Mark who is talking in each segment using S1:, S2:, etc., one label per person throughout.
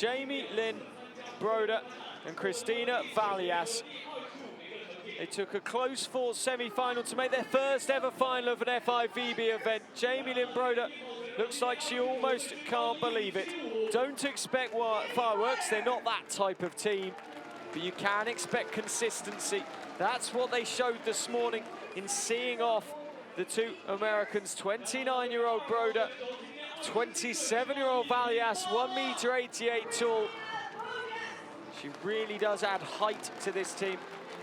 S1: Jamie Lynn Broder and Christina Valjas. They took a close fought semi-final to make their first ever final of an FIVB event. Jamie Lynn Broder looks like she almost can't believe it. Don't expect fireworks, they're not that type of team, but you can expect consistency. That's what they showed this morning in seeing off the two Americans, 29-year-old Broder, 27-year-old Valjas, 1.88 m tall. She really does add height to this team.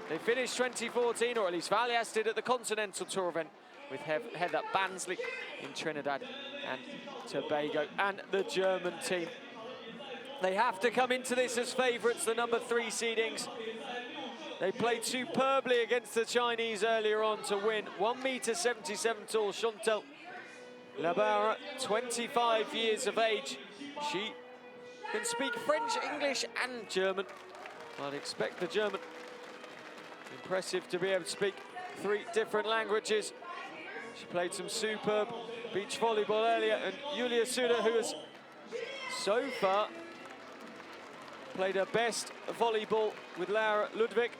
S1: They finished 2014, or at least Valjas did, at the Continental Tour event with Heather Bansley in Trinidad and Tobago, and the German team. They have to come into this as favourites, the number 3 seedings. They played superbly against the Chinese earlier on to win. 1.77 m tall Chantal Laboureur, 25 years of age. She can speak French, English and German. I'd expect the German. Impressive to be able to speak 3 different languages. She played some superb beach volleyball earlier, and Julia Sude, who has so far played her best volleyball with Laura Ludwig,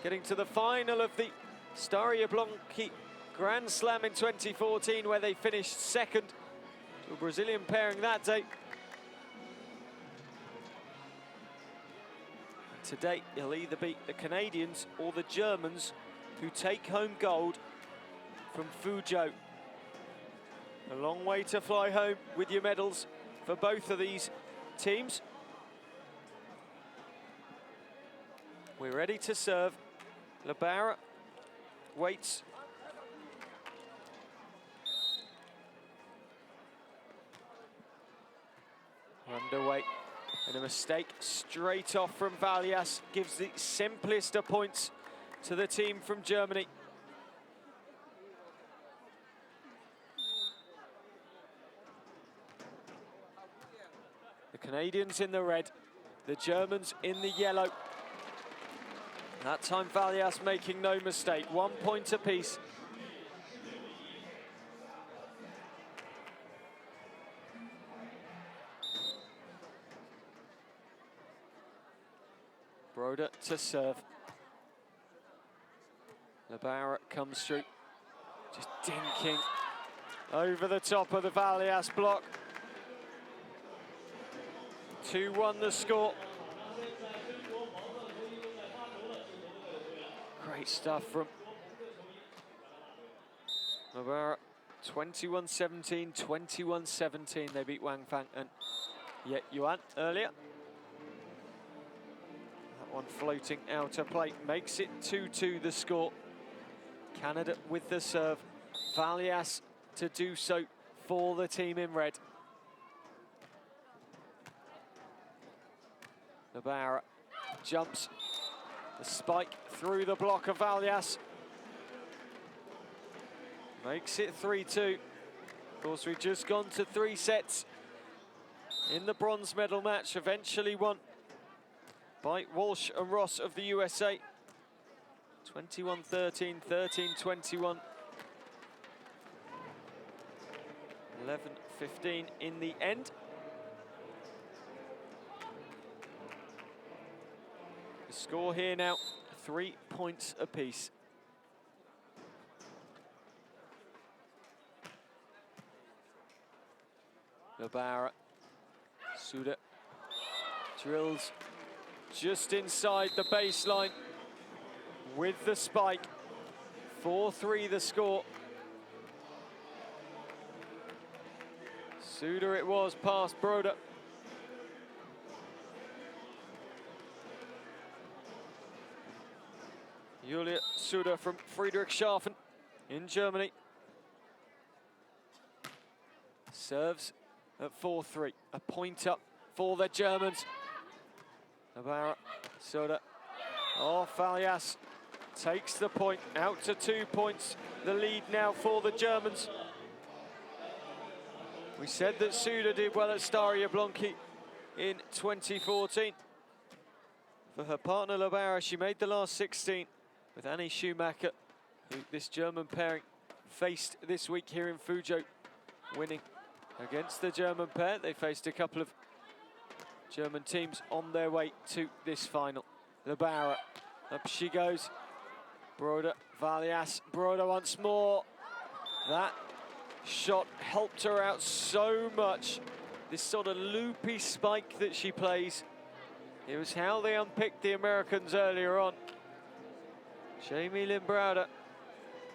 S1: getting to the final of the Staria Blanchi Grand Slam in 2014, where they finished second to a Brazilian pairing that day. Today, it'll either be the Canadians or the Germans who take home gold from FUZHOU. A long way to fly home with your medals for both of these teams. We're ready to serve. Laboureur waits. Underway. And a mistake straight off from Valjas gives the simplest of points to the team from Germany. The Canadians in the red, the Germans in the yellow. That time Valjas making no mistake, 1 point apiece. Broder to serve. Laboureur comes through, just dinking over the top of the Valjas block. 2-1 the score. Great stuff from Laboureur. 21-17, 21-17. They beat Wang Fang and Yet Yuan earlier. One floating out of play makes it 2-2 the score. Canada with the serve. Valjas to do so for the team in red. Laboureur jumps the spike through the block of Valjas. Makes it 3-2. Of course, we've just gone to 3 sets in the bronze medal match, eventually won by Walsh and Ross of the USA. 21-13, 13-21. 11-15 in the end. The score here now, 3 points apiece. Laboureur, Sude drills just inside the baseline with the spike. 4-3 the score. Sude it was past Broder. Julia Sude from Friedrichshafen in Germany. Serves at 4-3, a point up for the Germans. Laboureur, Sude, off Valjas, takes the point, out to 2 points. The lead now for the Germans. We said that Sude did well at Staria Blanchi in 2014. For her partner Laboureur, she made the last 16 with Annie Schumacher, who this German pairing faced this week here in FUZHOU, winning against the German pair. They faced a couple of German teams on their way to this final. Laboureur, up she goes. Broder, Valjas, Broder once more. That shot helped her out so much. This sort of loopy spike that she plays. It was how they unpicked the Americans earlier on. Jamie Lynn Broder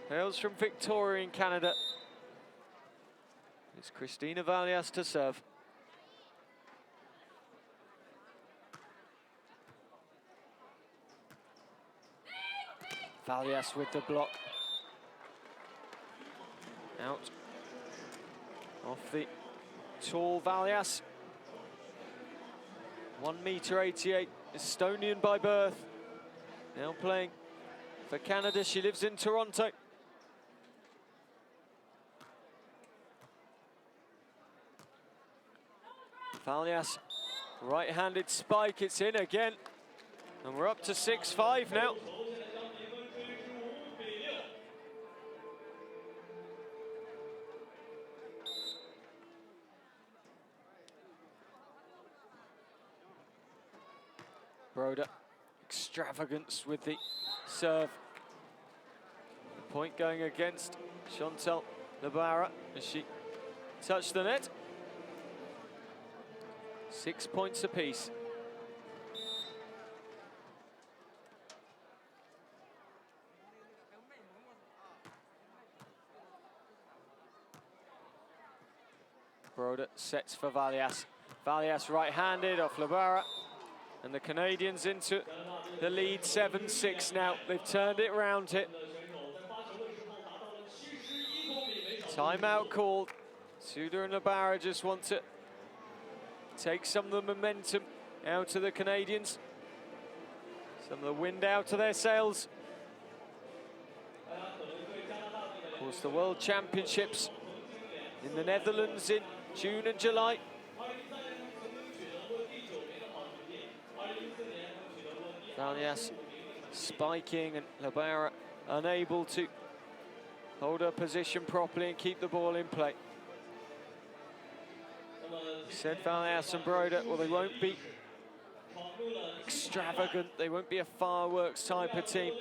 S1: hails from Victoria in Canada. It's Christina Valjas to serve. Valjas with the block. Out. Off the tall Valjas. 1.88 m, Estonian by birth. Now playing for Canada. She lives in Toronto. Valjas, right-handed spike, it's in again. And we're up to 6-5 now. Broder, extravagance with the serve. The point going against Chantal Laboureur as she touched the net. 6 points apiece. Broder sets for Valjas. Valjas right-handed off Laboureur. And the Canadians into the lead, 7-6 now. They've turned it round here. Timeout called. Sude and Laboureur just want to take some of the momentum out of the Canadians. Some of the wind out of their sails. Of course, the World Championships in the Netherlands in June and July. Valjas spiking and Laboureur unable to hold her position properly and keep the ball in play. Said Valjas and Broder, well, they won't be extravagant, they won't be a fireworks type of team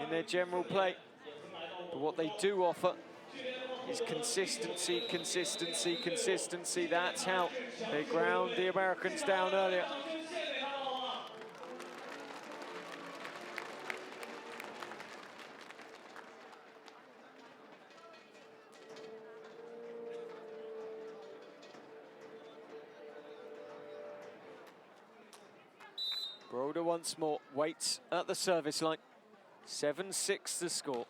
S1: in their general play. But what they do offer is consistency, consistency, consistency. That's how they ground the Americans down earlier. Broder once more, waits at the service line. 7-6 the score.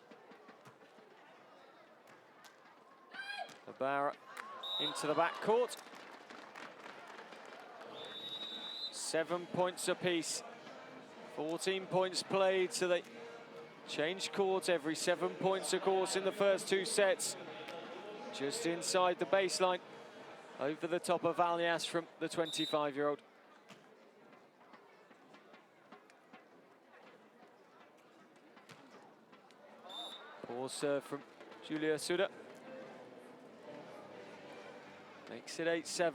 S1: Laboureur into the backcourt. 7 points apiece. 14 points played, so they change court every 7 points, of course, in the first 2 sets. Just inside the baseline, over the top of Valjas from the 25-year-old. Poor serve from Julia Sude. Makes it 8-7.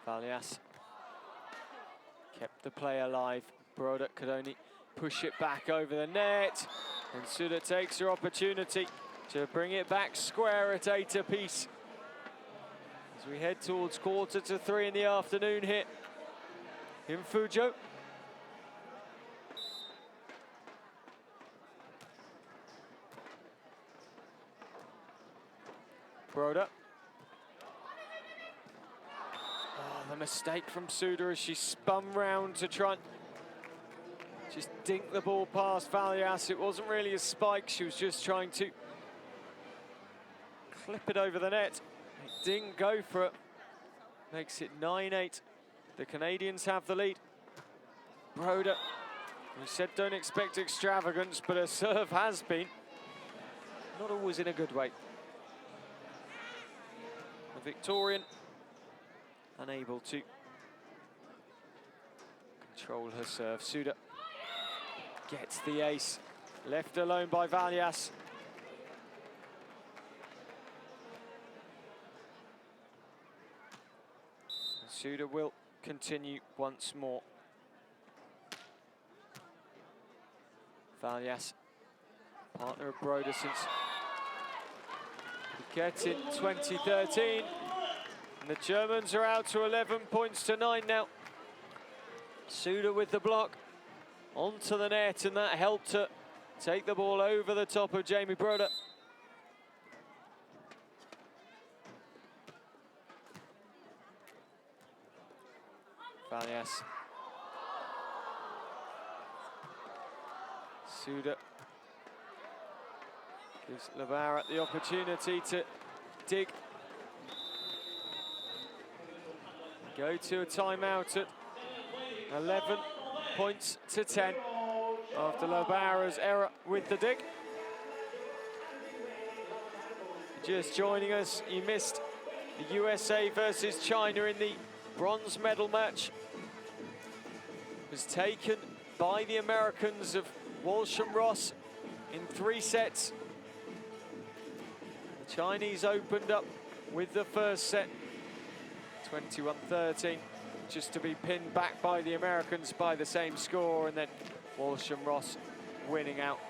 S1: Valjas kept the play alive. Broder could only push it back over the net. And Sude takes her opportunity to bring it back square at 8 apiece. As we head towards 2:45 in the afternoon here in FUZHOU. Broder. Oh, the mistake from Sude as she spun round to try and just dink the ball past Valjas. It wasn't really a spike, she was just trying to clip it over the net. It didn't go for it. Makes it 9-8. The Canadians have the lead. Broder, we said don't expect extravagance, but her serve has been. Not always in a good way. The Victorian unable to control her serve. Sude gets the ace, left alone by Valjas. Sude will continue once more. Valjas, partner of Broder since Piquet in 2013. And the Germans are out to 11 points to 9 now. Sude with the block onto the net, and that helped her take the ball over the top of Jamie Broder. Valjas. Sude gives Laboureur the opportunity to dig. Go to a timeout at 11 points to 10 after Laboureur's error with the dig. Just joining us, you missed the USA versus China in the bronze medal match. It was taken by the Americans of Walsh and Ross in 3 sets. The Chinese opened up with the first set, 21-13, just to be pinned back by the Americans by the same score, and then Walsh and Ross winning out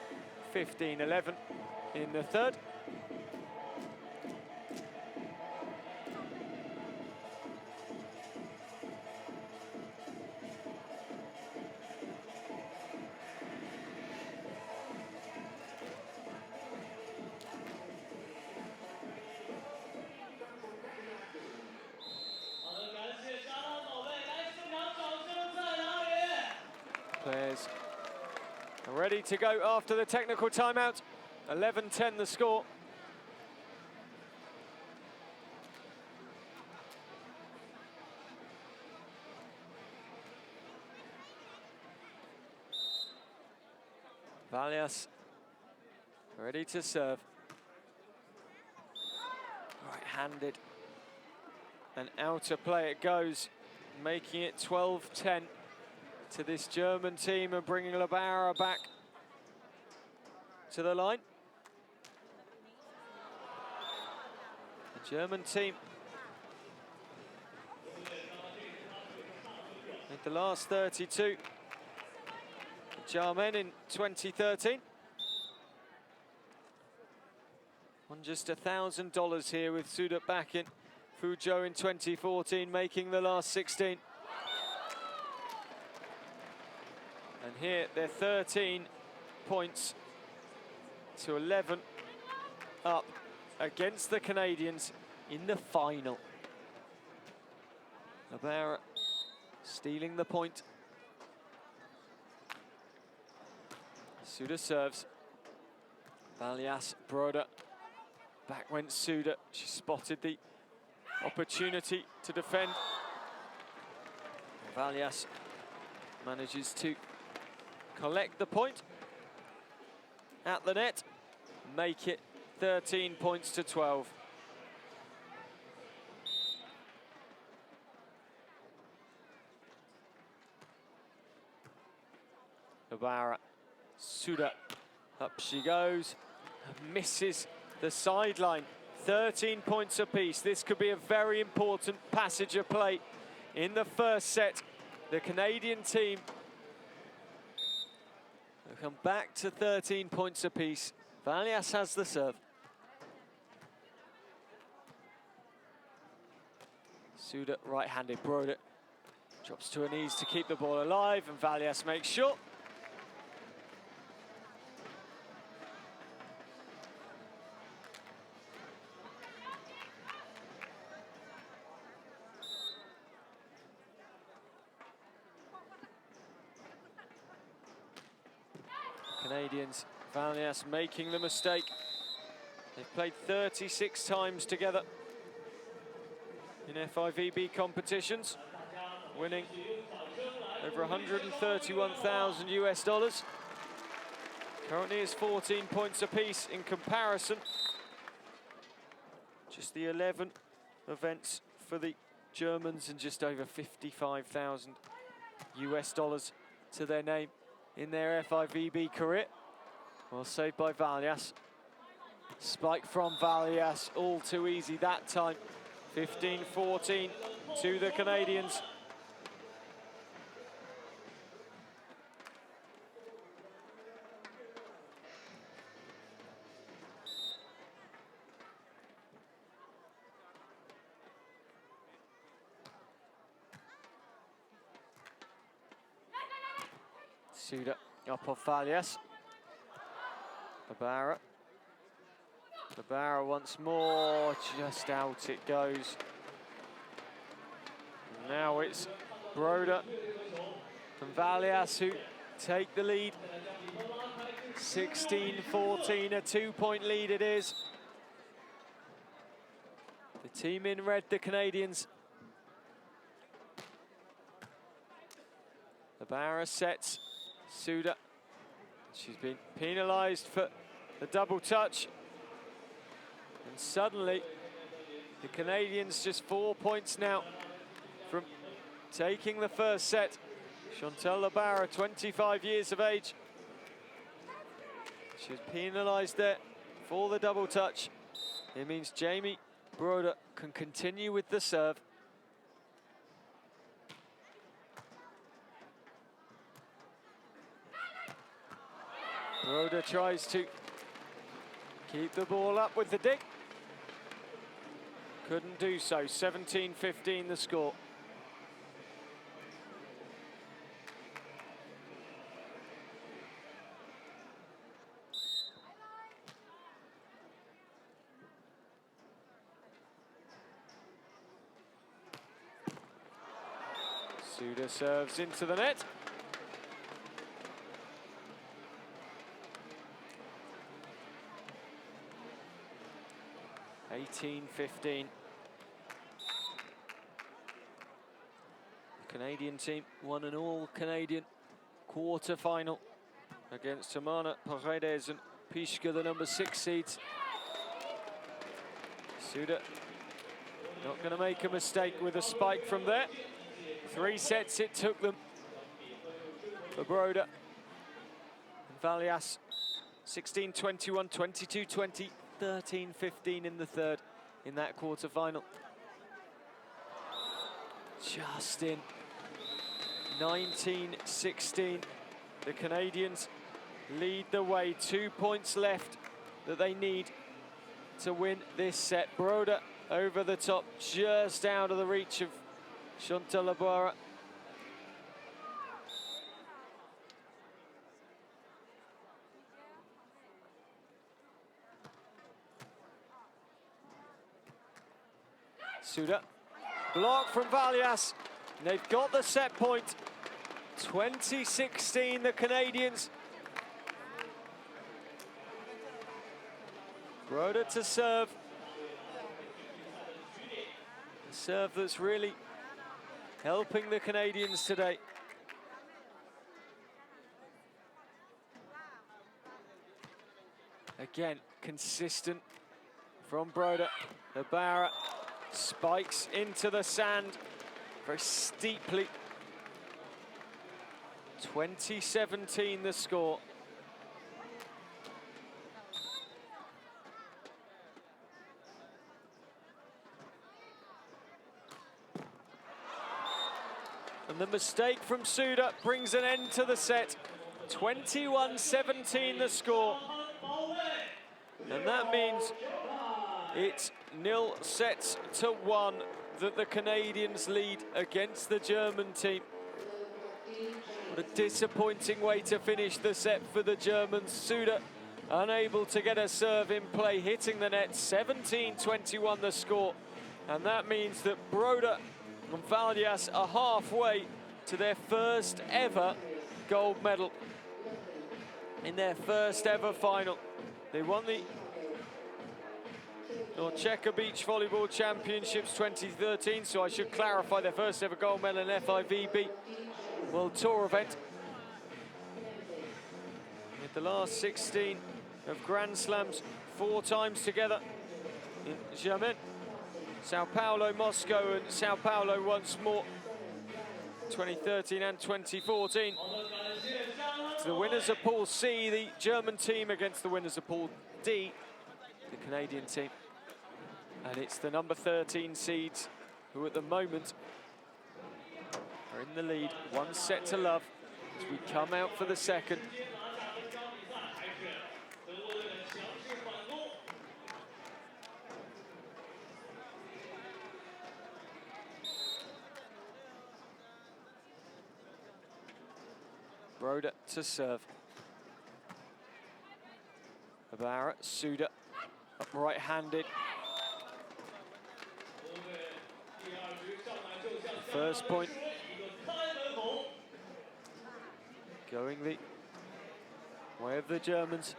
S1: 15-11 in the third. Players are ready to go after the technical timeout. 11-10 the score. Valjas ready to serve. Right-handed. And outer play it goes, making it 12-10 to this German team and bringing Laboureur back to the line. The German team made the last 32. The Jarmen in 2013. Won just $1,000 here with Sude back in FUZHOU in 2014, making the last 16. And here they're 13 points to 11 up against the Canadians in the final. Laboureur stealing the point. Sude serves. Valjas, Broder. Back went Sude. She spotted the opportunity to defend. Valjas manages to collect the point at the net, make it 13 points to 12. Laboureur, Sude, up she goes, misses the sideline. 13 points apiece. This could be a very important passage of play in the first set. The Canadian team will come back to 13 points apiece. Valjas has the serve. Sude right-handed. Broder drops to her knees to keep the ball alive, and Valjas makes sure. Canadians, Valjas making the mistake. They've played 36 times together in FIVB competitions, winning over 131,000 US dollars. Currently is 14 points apiece in comparison. Just the 11 events for the Germans and just over 55,000 US dollars to their name in their FIVB career. Well saved by Valjas. Spike from Valjas, all too easy that time. 15-14 to the Canadians. Sude up off Valjas. Laboureur once more, just out it goes. Now it's Broder and Valjas who take the lead. 16-14, a 2-point lead it is. The team in red, the Canadians. Laboureur sets Sude. She's been penalised for the double touch. And suddenly, the Canadians just 4 points now from taking the first set. Chantal Laboureur, 25 years of age. She's penalised there for the double touch. It means Jamie Broder can continue with the serve. Broder tries to keep the ball up with the dig. Couldn't do so. 17-15 the score. Sude serves into the net. (18-15). The Canadian team won an all-Canadian quarter-final against Tamana, Paredes and Pishka, the number 6 seeds. Sude not going to make a mistake with a spike from there. 3 sets it took them for Broder and Valjas. 16-21, 22-20, 13-15 in the third in that quarter-final. Just in. 19-16. The Canadians lead the way. 2 points left that they need to win this set. Broder over the top, just out of the reach of Chantal Laboureur. Sude, block from Valjas. They've got the set point. 20-16, the Canadians. Broder to serve. A serve that's really helping the Canadians today. Again, consistent from Broder. Laboureur spikes into the sand very steeply. 20-17 the score. And the mistake from Sude brings an end to the set. 21-17 the score. And that means it's 0-1 that the Canadians lead against the German team. What a disappointing way to finish the set for the Germans. Sude unable to get a serve in play, hitting the net. 17-21 the score. And that means that Broder and Valjas are halfway to their first ever gold medal in their first ever final. They won the Czech Beach Volleyball Championships 2013, so I should clarify their first ever gold medal in FIVB World Tour event. With the last 16 of Grand Slams 4 times together in GER, Sao Paulo, Moscow and Sao Paulo once more. 2013 and 2014. It's the winners of Pool C, the German team, against the winners of Pool D, the Canadian team. And it's the number 13 seeds who at the moment are in the lead, 1 set to love as we come out for the second. Broder to serve. Laboureur, Sude, up right-handed. First point going the way of the Germans.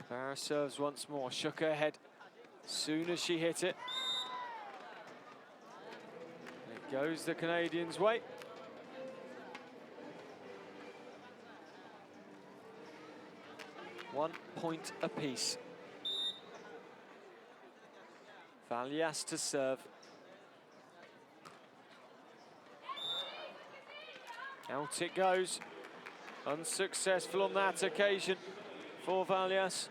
S1: Laboureur serves once more, shook her head as soon as she hit it. It goes the Canadians' way. One point apiece. Valjas to serve. Out it goes. Unsuccessful on that occasion for Valjas.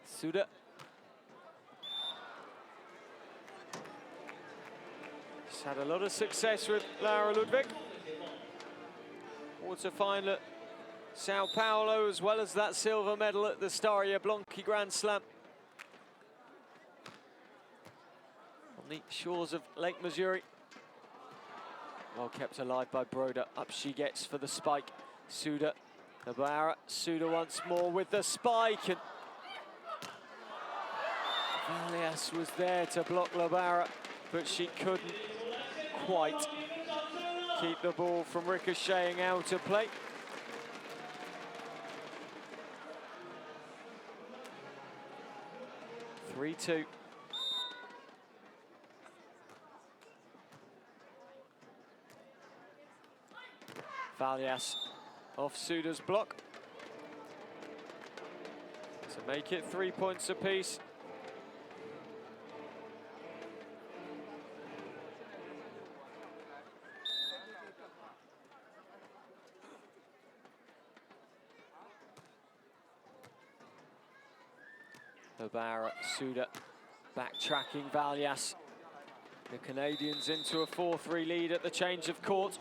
S1: Sude. She's had a lot of success with Laura Ludwig. Quarter-final at Sao Paulo, as well as that silver medal at the Staria Blanchi Grand Slam. On the shores of Lake Missouri. Well kept alive by Broder. Up she gets for the spike. Sude, Laboureur, Sude once more with the spike. And Valjas was there to block Laboureur, but she couldn't quite keep the ball from ricocheting out of play. (3-2). Valjas off Sude's block to make it 3 points apiece. Laboureur, Sude, backtracking Valjas. The Canadians into a 4-3 lead at the change of court.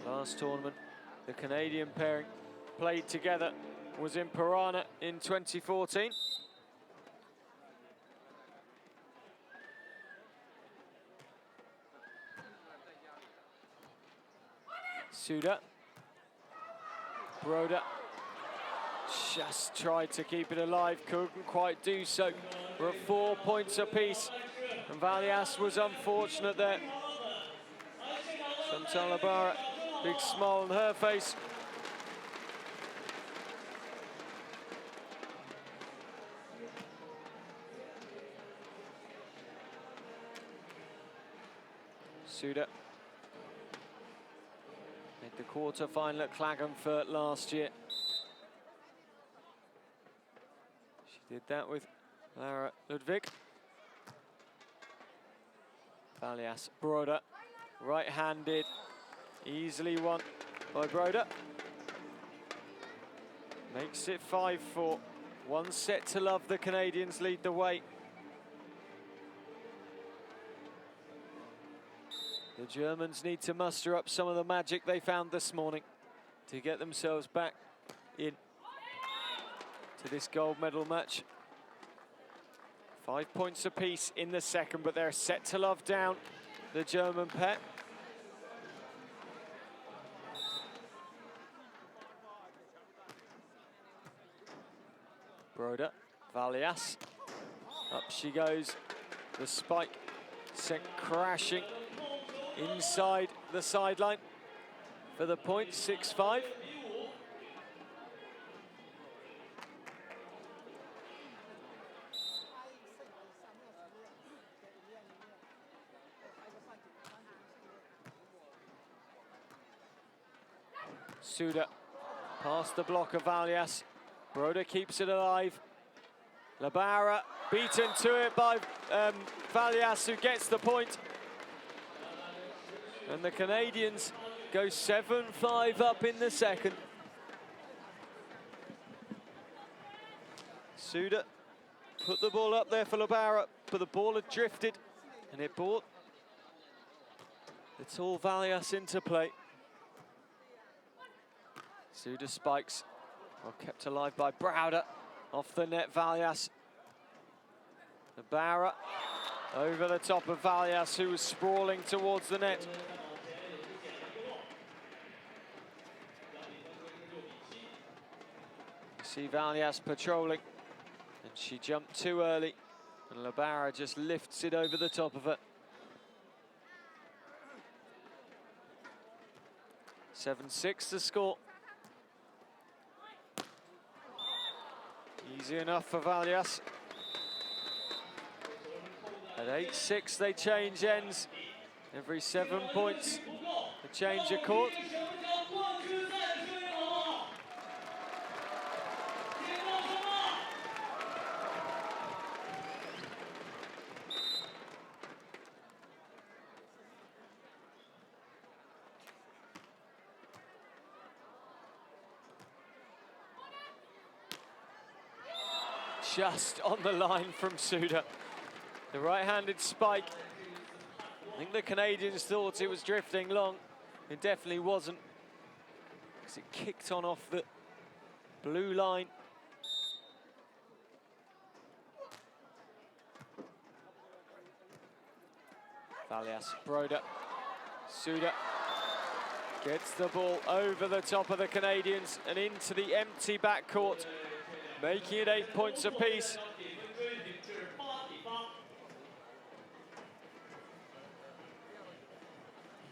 S1: Last tournament, the Canadian pairing played together was in Piranha in 2014. Sude. Broder just tried to keep it alive, couldn't quite do so. We're at 4 points apiece, and Valjas was unfortunate there. Chantal Laboureur, big smile on her face. Sude made the quarter-final at Klagenfurt last year. She did that with Laura Ludwig. Valjas, Broder, right-handed, easily won by Broder. Makes it 5-4. 1 set to love, the Canadians lead the way. The Germans need to muster up some of the magic they found this morning to get themselves back in to this gold medal match. 5 points apiece in the second, but they're set to love down, the German pair. Broder, Valjas, up she goes. The spike sent crashing inside the sideline for the point, 6-5. Sude past the block of Valjas. Broder keeps it alive. Laboureur beaten to it by Valjas, who gets the point. And the Canadians go 7-5 up in the second. Sude put the ball up there for Laboureur, but the ball had drifted, and it brought the tall Valjas into play. Sude spikes, well kept alive by Broder. Off the net, Valjas. Laboureur over the top of Valjas, who was sprawling towards the net. You see Valjas patrolling, and she jumped too early, and Laboureur just lifts it over the top of her. 7-6 the score. Easy enough for Valjas. At 8-6 they change ends. Every 7 points they change a court. Just on the line from Sude. The right-handed spike. I think the Canadians thought it was drifting long. It definitely wasn't, because it kicked on off the blue line. Valjas, Broder, Sude gets the ball over the top of the Canadians and into the empty backcourt, making it 8 points apiece.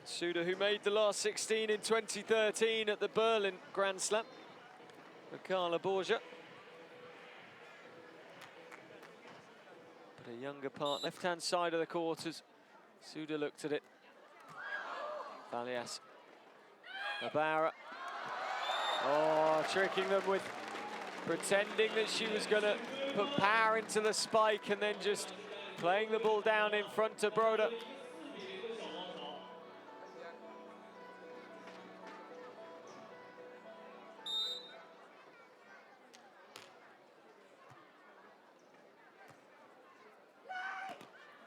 S1: Sude, who made the last 16 in 2013 at the Berlin Grand Slam with Carla Borgia. But a younger partner. Left-hand side of the quarters. Sude looked at it. Valjas. Laboureur. Oh, tricking them with pretending that she was going to put power into the spike and then just playing the ball down in front of Broder.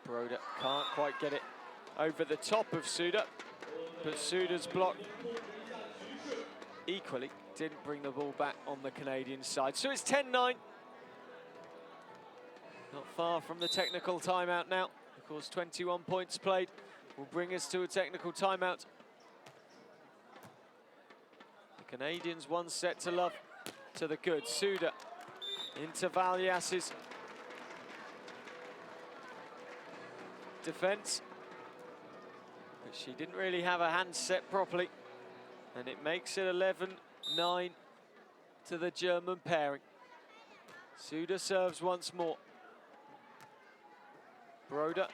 S1: Broder can't quite get it over the top of Sude, but Sude's block equally didn't bring the ball back on the Canadian side. So it's 10-9. Not far from the technical timeout now. Of course, 21 points played will bring us to a technical timeout. The Canadians 1 set to love to the good. Sude into Valjas's defense, but she didn't really have her hands set properly, and it makes it 11-9 to the German pairing. Sude serves once more. Broder.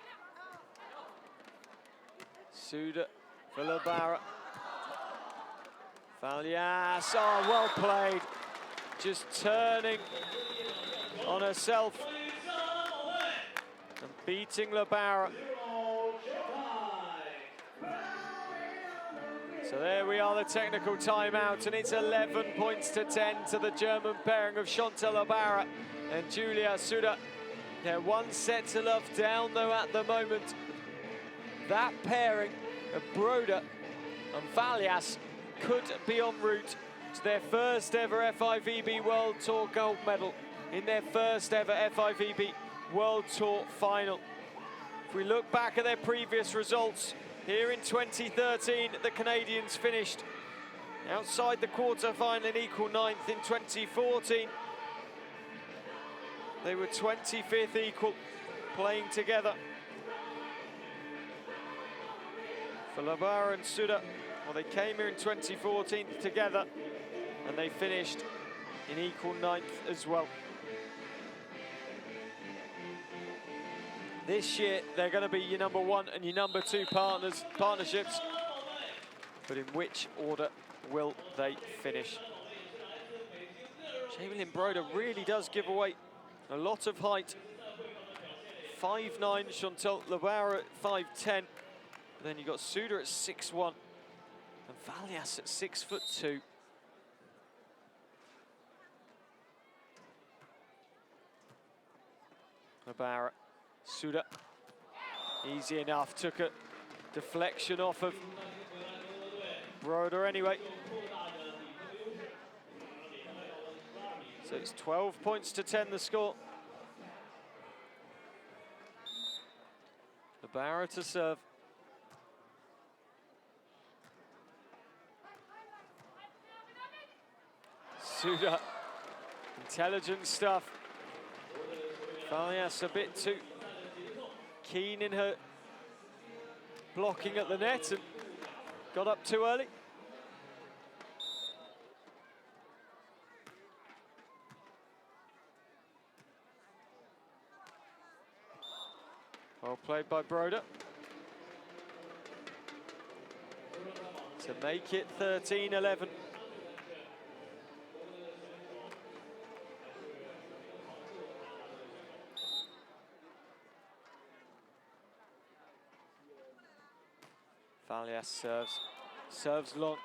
S1: Sude for Laboureur. Valjas, oh, well played. Just turning on herself and beating Laboureur. So there we are, the technical timeout, and it's 11 points to 10 to the German pairing of Chantal Laboureur and Julia Sude. They're 1 set to love down though at the moment. That pairing of Broder and Valjas could be en route to their first ever FIVB World Tour gold medal in their first ever FIVB World Tour final. If we look back at their previous results, here in 2013, the Canadians finished outside the quarter-final in equal 9th. In 2014, they were 25th equal, playing together. For Laboureur and Sude, well, they came here in 2014 together, and they finished in equal 9th as well. This year, they're going to be your number 1 and your number 2 partnerships. But in which order, will they finish? Jamie Broder really does give away a lot of height. 5'9", Chantal Laboureur at 5'10". Then you got Sude at 6'1", and Valjas at 6'2". Laboureur, Sude, easy enough, took a deflection off of Broder anyway. So it's 12 points to 10 the score. Laboureur to serve. Sude, intelligent stuff. Valjas a bit too keen in her blocking at the net and got up too early. Well played by Broder to make it 13-11. Valjas serves long.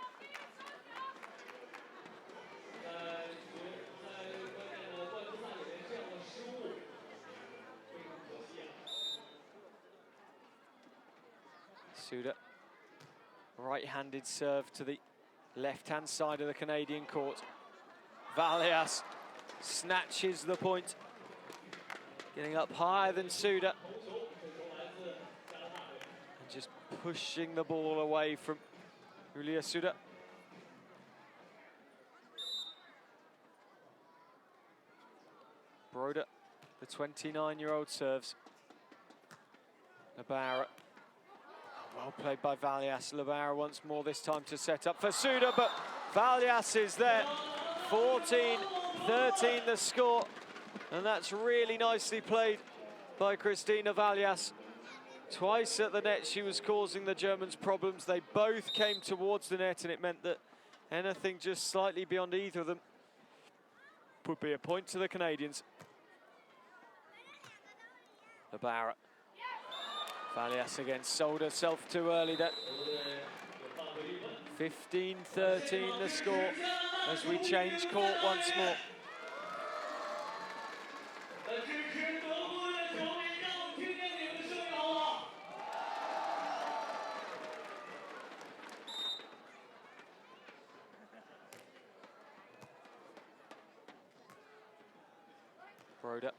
S1: Sude, right-handed serve to the left-hand side of the Canadian court. Valjas snatches the point, getting up higher than Sude, and just pushing the ball away from Julia Sude. Broder, the 29-year-old, serves. Laboureur. Well played by Valjas. Laboureur once more, this time to set up for Sude, but Valjas is there. 14-13 the score, and that's really nicely played by Christina Valjas. Twice at the net she was causing the Germans problems. They both came towards the net, and it meant that anything just slightly beyond either of them would be a point to the Canadians. Laboureur. Valjas again sold herself too early there. 15-13 the score as we change court once more. Broder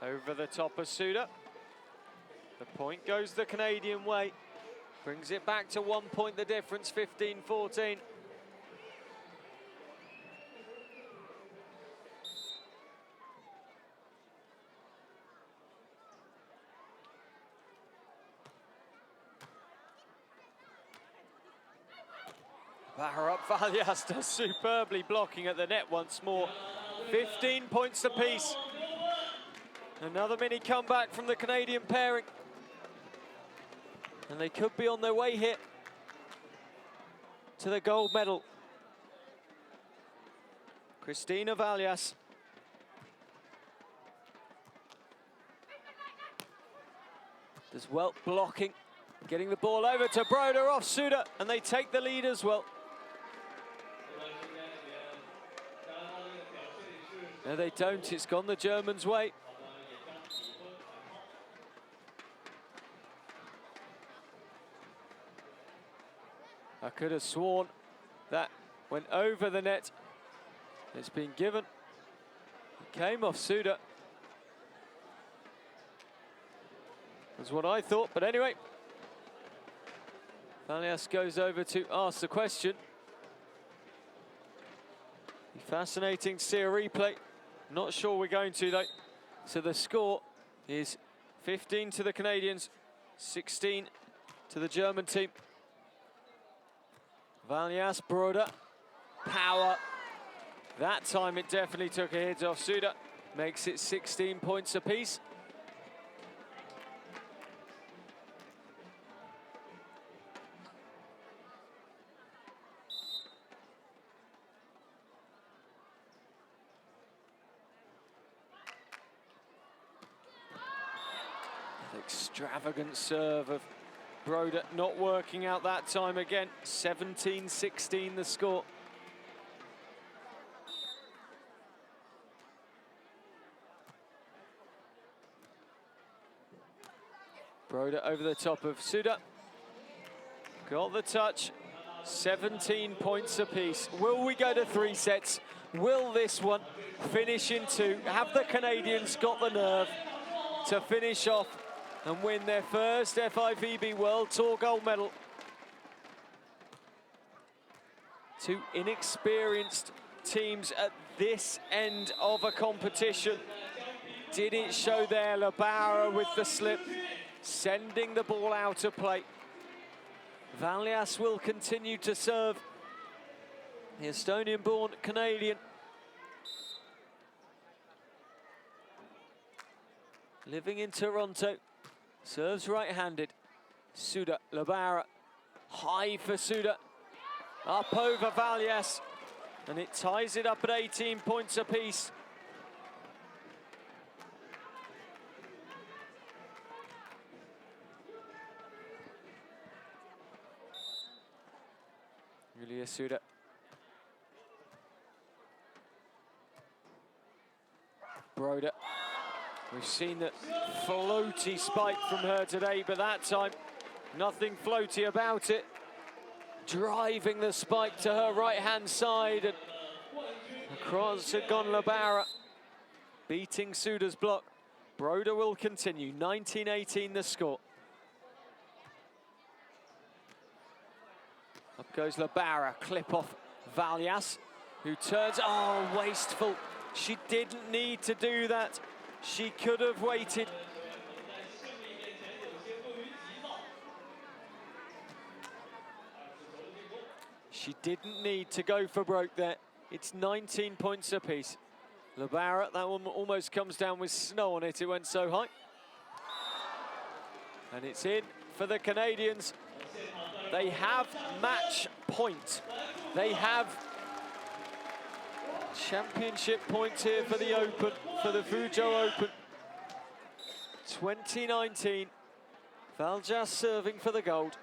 S1: over the top of Sude. The point goes the Canadian way. Brings it back to 1 point the difference, 15-14. Batter up, Valjas does superbly, blocking at the net once more. 15 points apiece. Another mini comeback from the Canadian pairing. And they could be on their way here to the gold medal. Christina Valjas. Does well blocking, getting the ball over to Broder off Sude, and they take the lead as well. No, they don't. It's gone the Germans' way. I could have sworn that went over the net. It's been given. It came off Sude. That's what I thought, but anyway. Valjas goes over to ask the question. Be fascinating to see a replay. Not sure we're going to though. So the score is 15 to the Canadians, 16 to the German team. Valjas, Broder, power. That time it definitely took a hit off Sude. Makes it 16 points apiece. Extravagant serve of Broder, not working out that time again. 17-16 the score. Broder over the top of Sude. Got the touch. 17 points apiece. Will we go to 3 sets? Will this one finish in 2? Have the Canadians got the nerve to finish off and win their first FIVB World Tour gold medal? Two inexperienced teams at this end of a competition. Did it show there? Laboureur with the slip, sending the ball out of play. Valjas will continue to serve. The Estonian-born Canadian. Living in Toronto. Serves right-handed. Sude, Laboureur. High for Sude. Up over Valjas. And it ties it up at 18 points apiece. Sude. Broder. We've seen that floaty spike from her today, but that time, nothing floaty about it. Driving the spike to her right-hand side, and across had gone Laboureur, beating Sude's block. Broder will continue, 19-18 the score. Up goes Laboureur, clip off Valjas, who turns, oh, wasteful. She didn't need to do that. She could have waited. She didn't need to go for broke there. It's 19 points apiece. Laboureur, that one almost comes down with snow on it. It went so high. And it's in for the Canadians. They have match point. They have championship points here for the Open, for the FUZHOU Open. 2019. Valjas serving for the gold.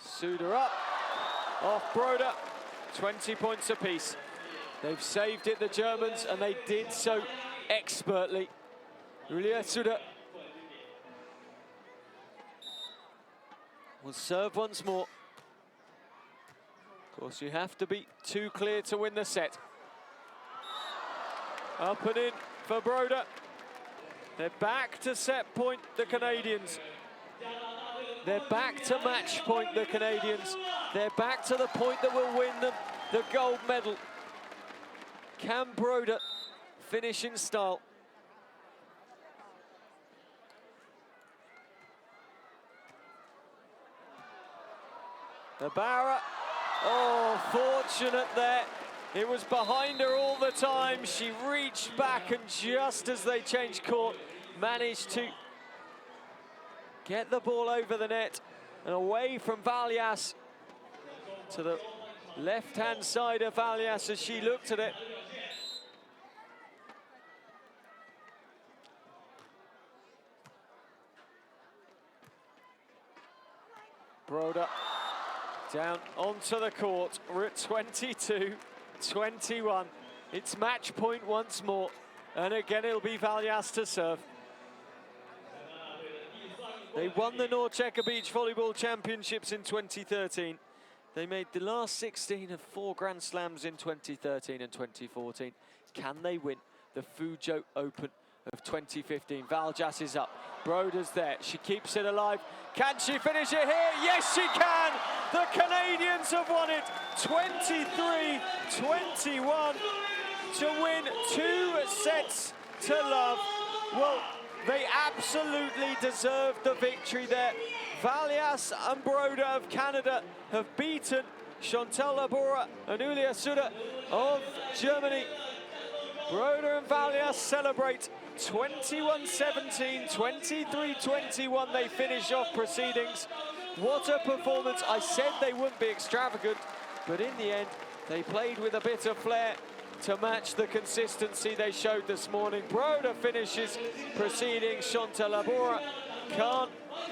S1: Sude up, off Broder, 20 points apiece. They've saved it, the Germans, and they did so expertly. Sude will serve once more. Of course, you have to be too clear to win the set. Up and in for Broder. They're back to set point, the Canadians. They're back to match point, the Canadians. They're back to the point that will win them the gold medal. Can Broder finish in style? Laboureur, oh, fortunate there. It was behind her all the time. She reached back and just as they changed court, managed to get the ball over the net and away from Valjas to the left-hand side of Valjas as she looked at it. Broder down onto the court. We're at 22-21. It's match point once more. And again, it'll be Valjas to serve. They won the North-Czech Beach Volleyball Championships in 2013. They made the last 16 of 4 Grand Slams in 2013 and 2014. Can they win the FUZHOU Open of 2015? Valjas is up. Broder's there. She keeps it alive. Can she finish it here? Yes, she can! The Canadians have won it 23-21 to win 2 sets to love. Well, they absolutely deserved the victory there. Valjas and Broder of Canada have beaten Chantal Laboureur and Sude of Germany. Broder and Valjas celebrate 21-17, 23-21. They finish off proceedings. What a performance. I said they wouldn't be extravagant, but in the end, they played with a bit of flair. to match the consistency they showed this morning. Broder finishes preceding Laboureur. Can't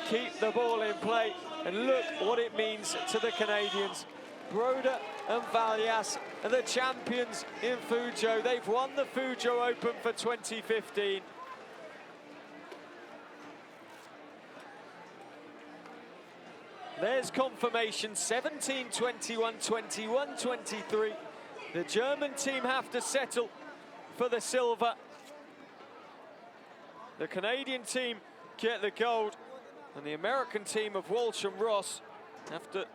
S1: keep the ball in play. And look what it means to the Canadians. Broder and Valjas are the champions in FUZHOU. They've won the FUZHOU Open for 2015. There's confirmation, 17-21, 21-23. The German team have to settle for the silver. The Canadian team get the gold, and the American team of Walsh and Ross have to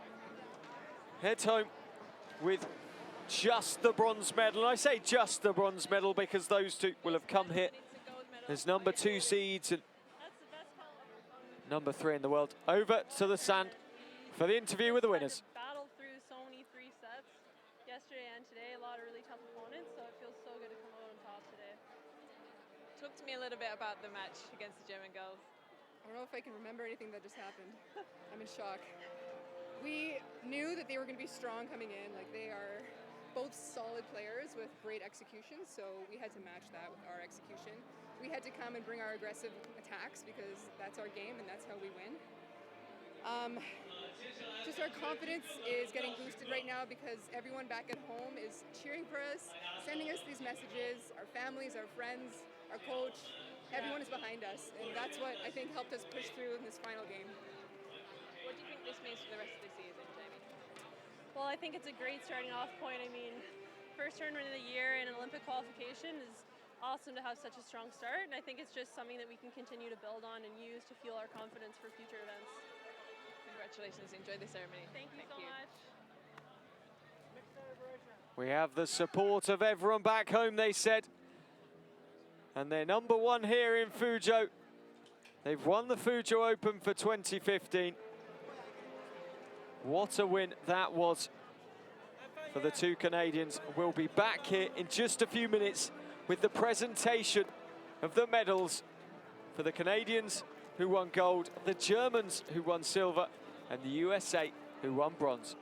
S1: head home with just the bronze medal. And I say just the bronze medal because those two will have come here as number 2 seeds and number 3 in the world. Over to the sand for the interview with the winners.
S2: Battled through so many 3 sets yesterday and today, a lot of really tough opponents, so it feels so good to come out on top today.
S3: Talk to me a little bit about the match against the German girls.
S4: I don't know if I can remember anything that just happened. I'm in shock. We knew that they were going to be strong coming in. Like, they are both solid players with great execution, so we had to match that with our execution. We had to come and bring our aggressive attacks because that's our game and that's how we win. Just our confidence is getting boosted right now because everyone back at home is cheering for us, sending us these messages, our families, our friends, our coach, everyone is behind us, and that's what I think helped us push through in this final game.
S3: What do you think this means for the rest of the season, Jamie?
S2: Well, I think it's a great starting off point. I mean, first tournament of the year and an Olympic qualification is awesome to have such a strong start, and I think it's just something that we can continue to build on and use to fuel our confidence for future events.
S3: Congratulations, enjoy the ceremony.
S2: Thank you so much.
S1: We have the support of everyone back home, they said. And they're number 1 here in FUZHOU. They've won the FUZHOU Open for 2015. What a win that was for the 2 Canadians. We'll be back here in just a few minutes with the presentation of the medals for the Canadians who won gold, the Germans who won silver, and the USA who won bronze.